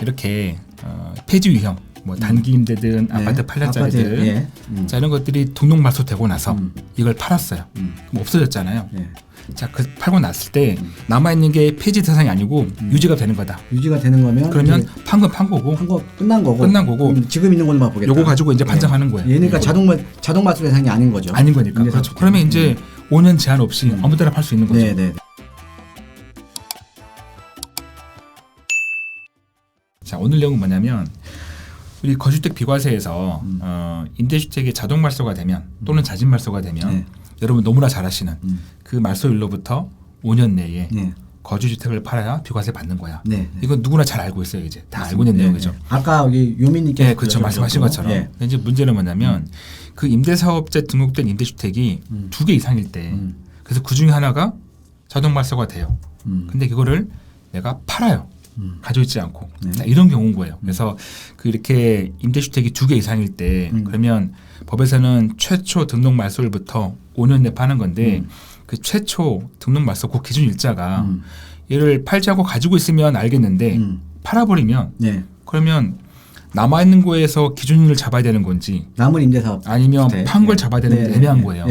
이렇게 폐지 유형, 뭐 단기 임대든 아파트 8년짜리들 자 이런 것들이 등록 말소되고 나서 이걸 팔았어요. 그럼 없어졌잖아요. 자, 그 팔고 났을 때 남아 있는 게 폐지 대상이 아니고 유지가 되는 거다. 유지가 되는 거면 그러면 판 건 판 거고 끝난 거고 지금 있는 걸로만 보겠다. 요거 가지고 이제 판정하는 거예요. 얘니까 자동 말소 대상이 아닌 거죠. 아닌 거니까. 그렇죠. 그러면 이제 5년 제한 없이 아무 데나 팔 수 있는 거죠. 네. 자, 오늘 내용은 뭐냐면 우리 거주택 비과세에서 임대주택이 자동 말소가 되면 또는 자진 말소가 되면 여러분 너무나 잘 아시는 그 말소일로부터 5년 내에 거주주택을 팔아야 비과세 받는 거야. 이건 누구나 잘 알고 있어요. 이제 다 알고 있는 내용이죠. 아까 여기 요민님께서 네, 그렇죠. 말씀하신 것처럼. 이제 문제는 뭐냐면 그 임대사업자에 등록된 임대주택이 2개 이상일 때 그래서 그 중에 하나가 자동 말소가 돼요. 근데 그거를 내가 팔아요. 가지고 있지 않고 이런 경우인 거예요. 그래서 그 이렇게 임대주택이 2개 이상일 때 그러면 법에서는 최초 등록 말소일부터 5년 내 파는 건데 그 최초 등록 말소 그 기준 일자가 얘를 팔지 않고 가지고 있으면 알겠는데 팔아버리면 그러면 남아 있는 거에서 기준을 잡아야 되는 건지 남은 임대사업 아니면 판 걸 잡아야 되는 게 애매한 거예요.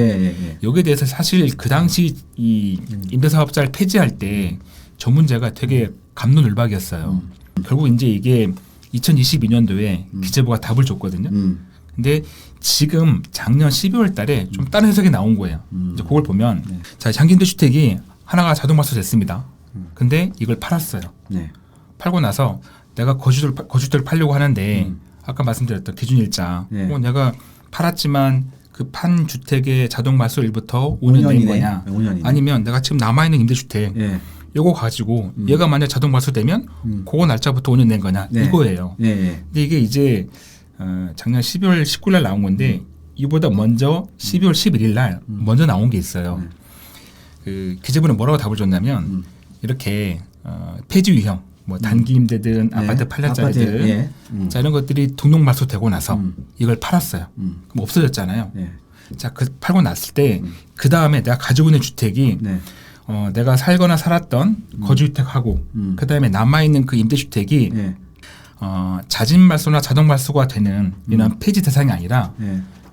여기에 대해서 사실 그 당시 이 임대사업자를 폐지할 때 저 문제가 되게 갑론을박이었어요. 결국 이제 이게 2022년도에 기재부가 답을 줬거든요. 근데 지금 작년 12월 달에 좀 다른 해석이 나온 거예요. 이제 그걸 보면 자, 장기임대 주택이 하나가 자동 말소 됐습니다. 근데 이걸 팔았어요. 팔고 나서 내가 거주택을 팔려고 하는데 아까 말씀드렸던 기준일자 내가 팔았지만 그 판 주택의 자동 말소일부터 5년 된 거냐 5년이네. 아니면 내가 지금 남아있는 임대주택 요거 가지고 얘가 만약 자동 말소되면 그거 날짜부터 5년 낸 거냐 이거예요. 근데 이게 이제 작년 12월 19일 날 나온 건데 이보다 먼저 12월 11일 날 먼저 나온 게 있어요. 그 기재부는 뭐라고 답을 줬냐면 이렇게 폐지 유형 뭐 단기 임대든 아파트 8년짜리들 자 이런 것들이 등록 말소되고 나서 이걸 팔았어요. 그럼 없어졌잖아요. 자, 그 팔고 났을 때 그 다음에 내가 가지고 있는 주택이 내가 살거나 살았던 거주주택하고 그 다음에 남아 있는 그 임대주택이 자진 말소나 자동 말소가 되는 이런 폐지 대상이 아니라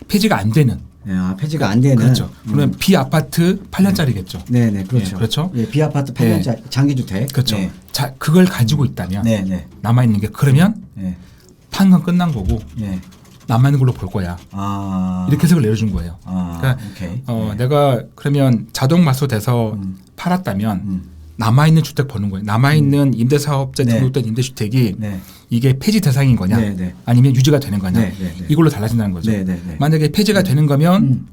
폐지가 안 되는. 폐지가 안 되는. 그렇죠. 그러면 비아파트 8년짜리겠죠. 네, 그렇죠. 그렇죠. 비아파트 8년짜리 장기주택. 그렇죠. 자, 그걸 가지고 있다면 남아 있는 게 그러면 판 건 끝난 거고 남아 있는 걸로 볼 거야. 이렇게 해석을 내려준 거예요. 그러니까 내가 그러면 자동 말소돼서 팔았다면 남아 있는 주택 보는 거예요. 남아 있는 임대사업자 등록된 임대주택이 이게 폐지 대상인 거냐, 아니면 유지가 되는 거냐, 이걸로 달라진다는 거죠. 만약에 폐지가 되는 거면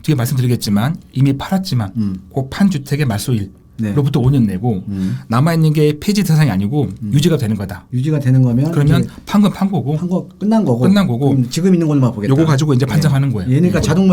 뒤에 말씀드리겠지만 이미 팔았지만 그 판 주택의 말소일로부터 5년 내고 남아 있는 게 폐지 대상이 아니고 유지가 되는 거다. 유지가 되는 거면 그러면 판 건 판 거고, 판 거 끝난 거고 지금 있는 걸로만 보겠다. 요거 가지고 이제 판정하는 거예요. 얘니까 자동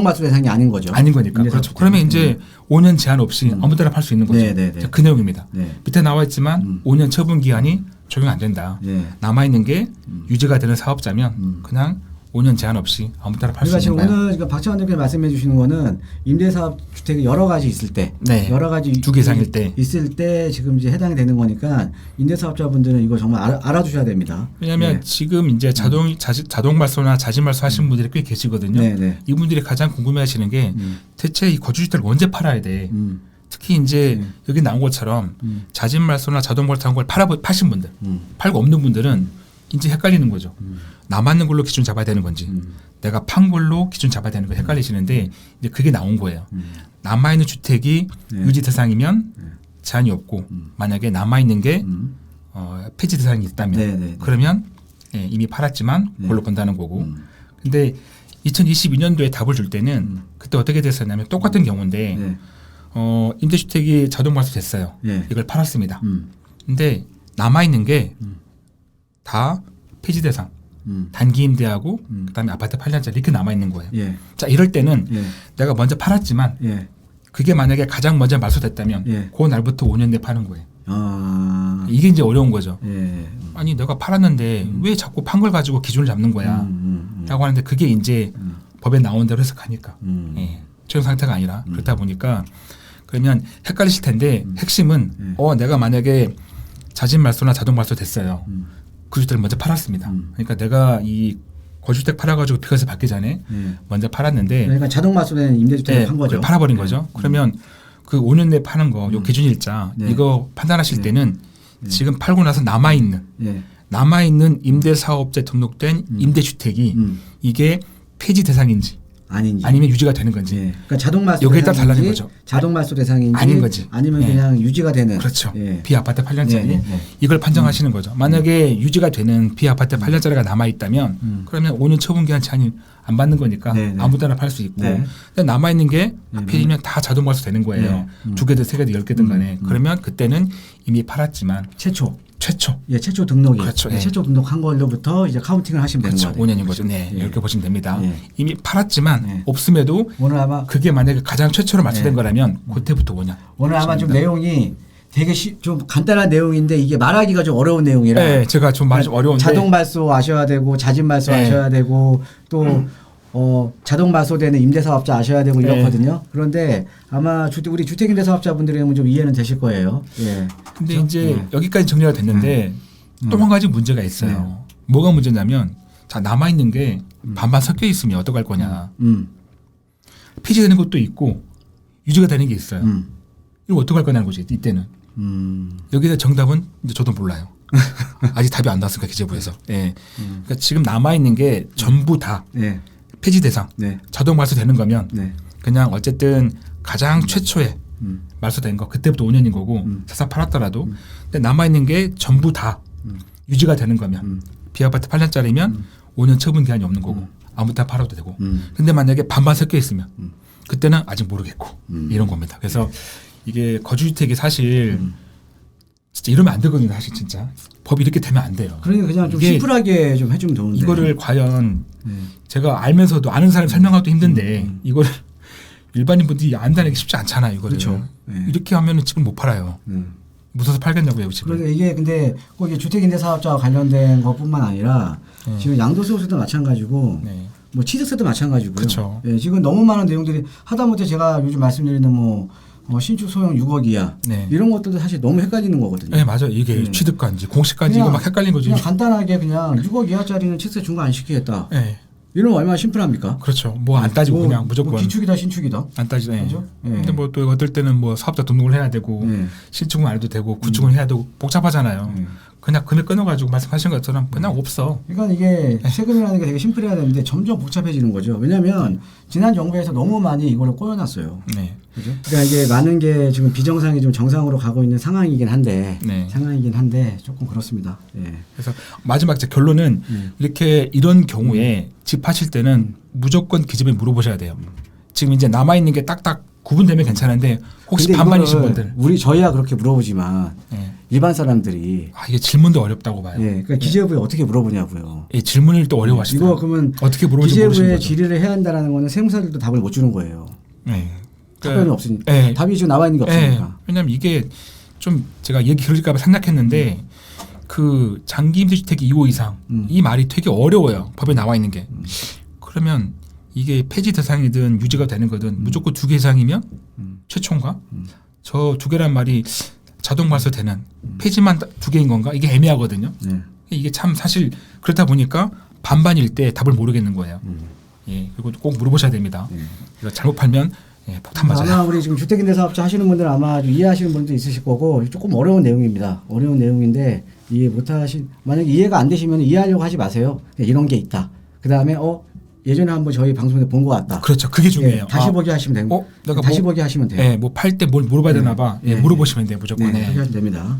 말소 대상이 아닌 거죠. 아닌 거니까. 그렇죠. 그러면 이제 5년 제한 없이 아무 데나 팔 수 있는 거죠. 자, 그 내용입니다. 밑에 나와 있지만 5년 처분 기한이 적용 안 된다. 남아 있는 게 유지가 되는 사업자면 그냥 5년 제한 없이 아무 데나 팔 수 있는 거예요. 오늘 박찬원 대표님 말씀해 주시는 거는 임대사업 주택이 여러 가지 있을 때, 여러 가지 2개 이상일 때 있을 때 지금 이제 해당이 되는 거니까 임대사업자분들은 이거 정말 알아두셔야 됩니다. 왜냐하면 지금 이제 자동 말소나 자진 말소 하시는 분들이 꽤 계시거든요. 이분들이 가장 궁금해하시는 게 대체 이 거주주택을 언제 팔아야 돼? 특히 이제 여기 나온 것처럼 자진 말소나 자동 말소한 걸 파신 분들, 팔고 없는 분들은 이제 헷갈리는 거죠. 남았는 걸로 기준 잡아야 되는 건지 내가 판 걸로 기준 잡아야 되는 거 헷갈리시는데 이제 그게 나온 거예요. 남아있는 주택이 유지 대상이면 제한이 없고 만약에 남아있는 게 폐지 대상이 있다면 그러면 이미 팔았지만 그걸로 본다는 거고 근데 2022년도에 답을 줄 때는 그때 어떻게 됐었냐면 똑같은 경우인데 임대주택이 자동 말소 됐어요. 이걸 팔았습니다. 근데 남아있는 게 다 폐지 대상, 단기 임대하고 그다음에 아파트 8년짜리 이렇게 남아 있는 거예요. 자, 이럴 때는 내가 먼저 팔았지만 그게 만약에 가장 먼저 말소됐다면 그 날부터 5년 내 파는 거예요. 이게 이제 어려운 거죠. 아니 내가 팔았는데 왜 자꾸 판 걸 가지고 기준을 잡는 거야? 라고 하는데 그게 이제 법에 나온 대로 해석하니까 최종 상태가 아니라 그렇다 보니까 그러면 헷갈리실 텐데 핵심은 내가 만약에 자진 말소나 자동 말소 됐어요. 그 주택을 먼저 팔았습니다. 그러니까 내가 이 거주주택 팔아가지고 비과세 받기 전에 먼저 팔았는데 그러니까 자동 말소된 임대주택을 판 거죠. 팔아버린 거죠. 그러면 그 5년 내에 파는 거, 요 기준일자 이거 판단하실 때는 지금 팔고 나서 남아있는 임대사업자에 등록된 임대주택이 이게 폐지 대상인지 아닌지 아니면 유지가 되는 건지 그러니까 자동 말소 여기에 따라 달라진 거죠. 자동 말소 대상인지 아닌 거지. 아니면 그냥 유지가 되는 그렇죠. 비아파트 8년짜리 이걸 판정하시는 거죠. 만약에 유지가 되는 비아파트 8년짜리가 남아있다면 그러면 5년 처분기한 제한이 안 받는 거니까 아무 데나 팔 수 있고 근데 남아있는 게 하필이면 다 자동 말소 되는 거예요. 2개든 3개든 10개든 간에 그러면 그때는 이미 팔았지만 최초 최초 등록이 그렇죠. 최초 등록한 걸로부터 이제 카운팅을 하시면 그렇죠. 되는 거예요. 5년인 거죠. 이렇게 보시면 됩니다. 이미 팔았지만 없음에도 오늘 아마 그게 만약에 가장 최초로 맞춰된 거라면 그때부터 5년. 오늘 아마 좀 내용이 되게 좀 간단한 내용인데 이게 말하기가 좀 어려운 내용이라 네, 제가 좀 말이 좀 어려운데 자동 말소 아셔야 되고 자진 말소 아셔야 되고 또 자동 말소되는 임대사업자 아셔야 되고 이렇거든요. 그런데 아마 우리 주택임대사업자분들은 좀 이해는 되실 거예요. 근데 이제 여기까지 정리가 됐는데 또 한 가지 문제가 있어요. 뭐가 문제냐면 자 남아 있는 게 반반 섞여 있으면 어떡할 거냐. 폐지되는 것도 있고 유지가 되는 게 있어요. 이거 어떡할 거냐는 거지 이때는. 여기서 정답은 이제 저도 몰라요. 아직 답이 안 나왔으니까 기재부에서. 그러니까 지금 남아 있는 게 전부 다 폐지 대상, 자동 말소되는 거면 그냥 어쨌든 가장 최초에 말소된 거 그때부터 5년인 거고 사서 팔았더라도 근데 남아 있는 게 전부 다 유지가 되는 거면 비아파트 8년짜리면 5년 처분 기한이 없는 거고 아무 때나 팔아도 되고 근데 만약에 반반 섞여 있으면 그때는 아직 모르겠고 이런 겁니다. 그래서 이게 거주주택이 사실 진짜 이러면 안 되거든요. 사실 진짜 법이 이렇게 되면 안 돼요. 그러니까 그냥 좀 심플하게 좀 해주면 좋은데 이거를 과연 제가 알면서도 아는 사람이 설명하기도 힘든데 이거를 일반인 분들이 안다는 게 쉽지 않잖아요. 이거를 그렇죠. 이렇게 하면은 집을 못 팔아요. 무서워서 팔겠냐고요, 집을. 그러니까 이게 근데 꼭 이게 주택임대사업자와 관련된 것뿐만 아니라 지금 양도소득세도 마찬가지고 뭐 취득세도 마찬가지고요. 그렇죠. 지금 너무 많은 내용들이 하다못해 제가 요즘 말씀드리는 뭐 신축 소형 6억 이하 이런 것들도 사실 너무 헷갈리는 거거든요. 네, 맞아요. 이게 취득관지 공시관지 이거 막 헷갈린 거죠. 그냥 간단하게 그냥 6억 이하짜리는 취득세 중과 안 시키겠다. 이런 거 얼마나 심플합니까? 그렇죠. 뭐 안 따지고 그냥 무조건 기축이다 신축이다. 안 따지죠. 그렇죠? 근데 뭐 또 어떨 때는 뭐 사업자 등록을 해야 되고 신축은 안 해도 되고 구축은 해야 되고 복잡하잖아요. 그냥 금액 끊어가지고 말씀하신 것처럼 그냥 없어. 그러니까 이게 세금이라는 게 되게 심플해야 되는데 점점 복잡해지는 거죠. 왜냐하면 지난 정부에서 너무 많이 이걸 꼬여놨어요. 그죠? 그러니까 이게 많은 게 지금 비정상이 좀 정상으로 가고 있는 상황이긴 한데 조금 그렇습니다. 그래서 마지막 제 결론은 이렇게 이런 경우에 집 하실 때는 무조건 기재부에 물어보셔야 돼요. 지금 이제 남아 있는 게 딱딱 구분되면 괜찮은데 혹시 반반이신 분들 저희야 그렇게 물어보지만 일반 사람들이 이게 질문도 어렵다고 봐요. 그러니까 기재부에 어떻게 물어보냐고요. 질문을 또 어려워하시더라고요. 이거 그러면 어떻게 물어보는지 기재부에 질의를 해야 한다는 거는 세무사들도 답을 못 주는 거예요. 답변이 없으니까. 답이 지금 나와 있는 게 없으니까. 왜냐하면 이게 좀 제가 얘기 길어질까 봐 생략했는데 그 장기 임대주택 2호 이상 이 말이 되게 어려워요. 법에 나와 있는 게. 그러면 이게 폐지 대상이든 유지가 되는 거든 무조건 2개 이상이면 최초인가? 저 2개란 말이 자동 말소되는 폐지만 2개인 건가? 이게 애매하거든요. 이게 참 사실 그렇다 보니까 반반일 때 답을 모르겠는 거예요. 그리고 꼭 물어보셔야 됩니다. 이거 잘못 팔면 폭탄 맞아요. 아마 우리 지금 주택임대사업자 하시는 분들 아마 좀 이해하시는 분도 있으실 거고 조금 어려운 내용입니다. 어려운 내용인데 이해 못하신 만약에 이해가 안 되시면 이해하려고 하지 마세요. 이런 게 있다. 그 다음에 예전에 한번 저희 방송에서 본 것 같다. 그렇죠. 그게 중요해요. 다시 보기 하시면 됩니다. 다시 보기 하시면 돼요. 뭐 팔 때 뭘 물어봐야 되나 봐. 물어보시면 돼요. 무조건. 그렇게 하시면 됩니다.